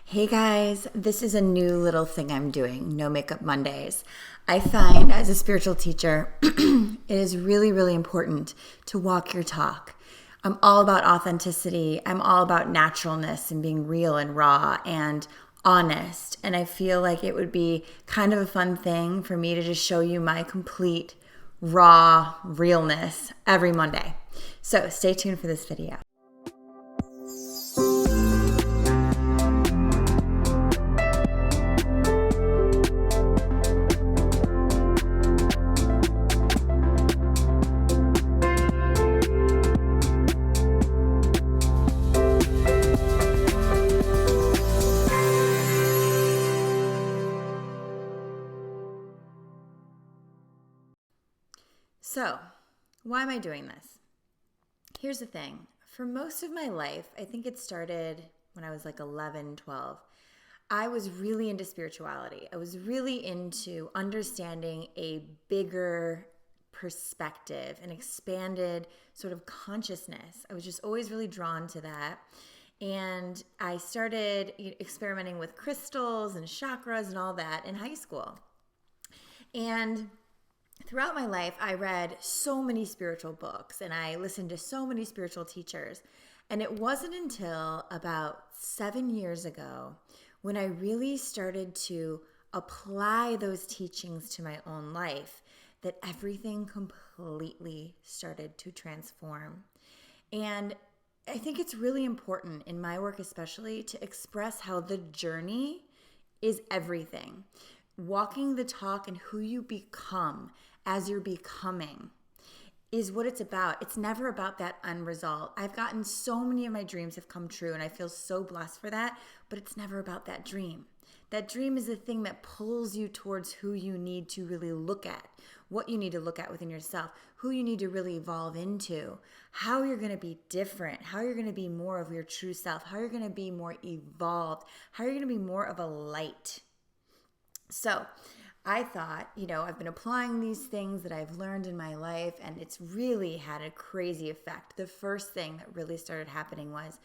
Hey guys, this is a new little thing I'm doing, No Makeup Mondays. I find as a spiritual teacher, it is really, really important to walk your talk. I'm all about authenticity. I'm all about naturalness and being real and raw and honest. And I feel like it would be kind of a fun thing for me to just show you my complete raw realness every Monday. So stay tuned for this video. So, why am I doing this? Here's the thing. For most of my life, I think it started when I was like 11, 12. I was really into spirituality. I was really into understanding a bigger perspective, an expanded sort of consciousness. I was just always really drawn to that. And I started experimenting with crystals and chakras and all that in high school. And throughout my life, I read so many spiritual books and I listened to so many spiritual teachers. And it wasn't until about 7 years ago when I really started to apply those teachings to my own life that everything completely started to transform. And I think it's really important in my work especially to express how the journey is everything. Walking the talk and who you become as you're becoming is what it's about. It's never about that end result. I've gotten so many of my dreams have come true and I feel so blessed for that, but it's never about that dream. That dream is the thing that pulls you towards who you need to really look at, what you need to look at within yourself, who you need to really evolve into, how you're going to be different, how you're going to be more of your true self, how you're going to be more evolved, how you're going to be more of a light. So I thought, I've been applying these things that I've learned in my life, and it's really had a crazy effect. The first thing that really started happening was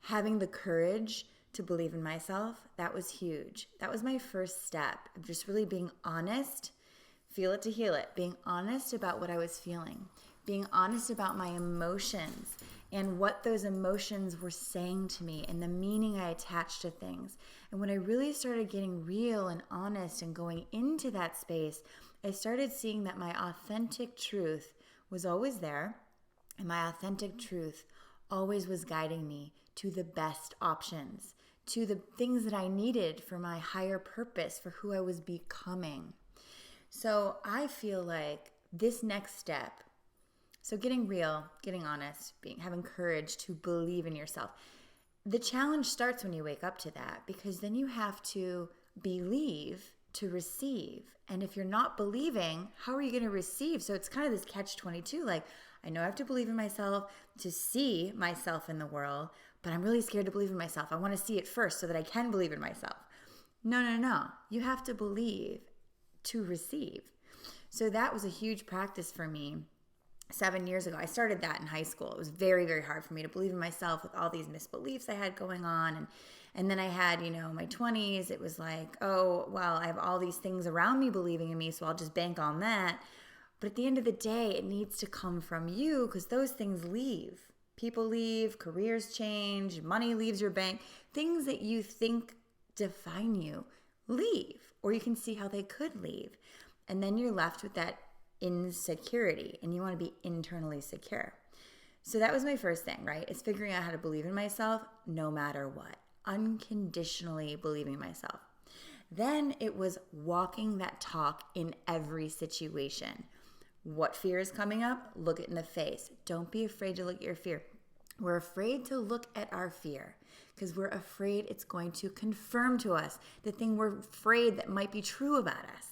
having the courage to believe in myself. That was huge. That was my first step of just really being honest, feel it to heal it, being honest about what I was feeling, being honest about my emotions and what those emotions were saying to me and the meaning I attached to things. And when I really started getting real and honest and going into that space, I started seeing that my authentic truth was always there, and my authentic truth always was guiding me to the best options, to the things that I needed for my higher purpose, for who I was becoming. So I feel like this next step, so getting real, getting honest, having courage to believe in yourself. The challenge starts when you wake up to that, because then you have to believe to receive. And if you're not believing, how are you going to receive? So it's kind of this catch-22. Like, I know I have to believe in myself to see myself in the world, but I'm really scared to believe in myself. I want to see it first so that I can believe in myself. No. You have to believe to receive. So that was a huge practice for me 7 years ago. I started that in high school. It was very, very hard for me to believe in myself with all these misbeliefs I had going on. And then I had, my 20s. It was like, oh, well, I have all these things around me believing in me, so I'll just bank on that. But at the end of the day, it needs to come from you, because those things leave. People leave, careers change, money leaves your bank. Things that you think define you leave, or you can see how they could leave. And then you're left with that insecurity, and you want to be internally secure. So that was my first thing, right? Is figuring out how to believe in myself no matter what, unconditionally believing in myself. Then it was walking that talk in every situation. What fear is coming up? Look it in the face. Don't be afraid to look at your fear. We're afraid to look at our fear because we're afraid it's going to confirm to us the thing we're afraid that might be true about us.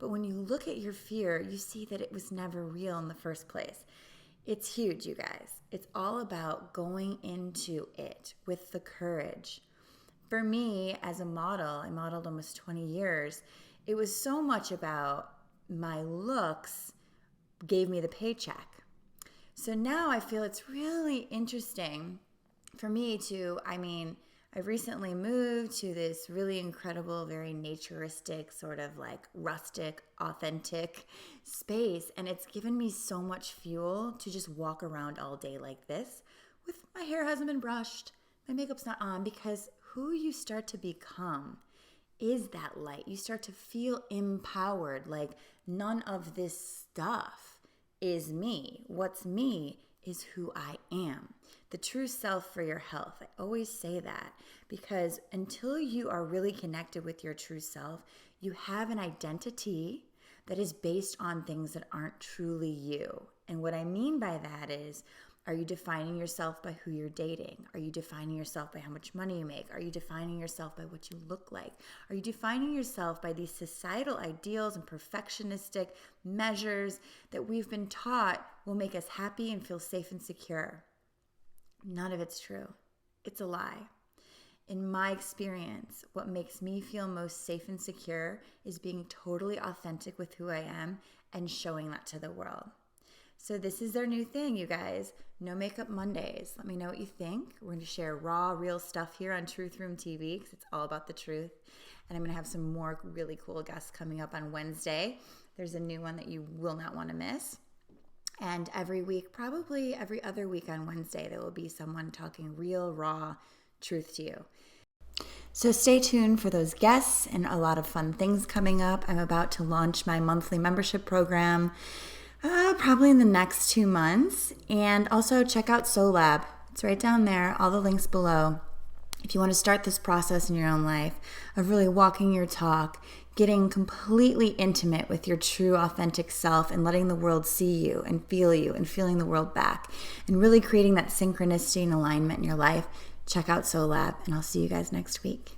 But when you look at your fear, you see that it was never real in the first place. It's huge, you guys. It's all about going into it with the courage. For me, as a model, I modeled almost 20 years. It was so much about my looks gave me the paycheck. So now I feel it's really interesting for me to, I've recently moved to this really incredible, very naturistic, sort of like rustic, authentic space. And it's given me so much fuel to just walk around all day like this with my hair hasn't been brushed, my makeup's not on, because who you start to become is that light. You start to feel empowered, like none of this stuff is me. What's me is who I am. The true self for your health. I always say that because until you are really connected with your true self, you have an identity that is based on things that aren't truly you. And what I mean by that is, are you defining yourself by who you're dating? Are you defining yourself by how much money you make? Are you defining yourself by what you look like? Are you defining yourself by these societal ideals and perfectionistic measures that we've been taught will make us happy and feel safe and secure? None of it's true. It's a lie. In my experience, what makes me feel most safe and secure is being totally authentic with who I am and showing that to the world. So this is their new thing, you guys. No Makeup Mondays. Let me know what you think. We're going to share raw, real stuff here on Truth Room TV because it's all about the truth. And I'm going to have some more really cool guests coming up on Wednesday. There's a new one that you will not want to miss. And every week, probably every other week on Wednesday, there will be someone talking real, raw truth to you. So stay tuned for those guests and a lot of fun things coming up. I'm about to launch my monthly membership program probably in the next 2 months. And also check out Soul Lab. It's right down there, all the links below. If you want to start this process in your own life of really walking your talk, getting completely intimate with your true authentic self and letting the world see you and feeling the world back and really creating that synchronicity and alignment in your life, check out Soul Lab, and I'll see you guys next week.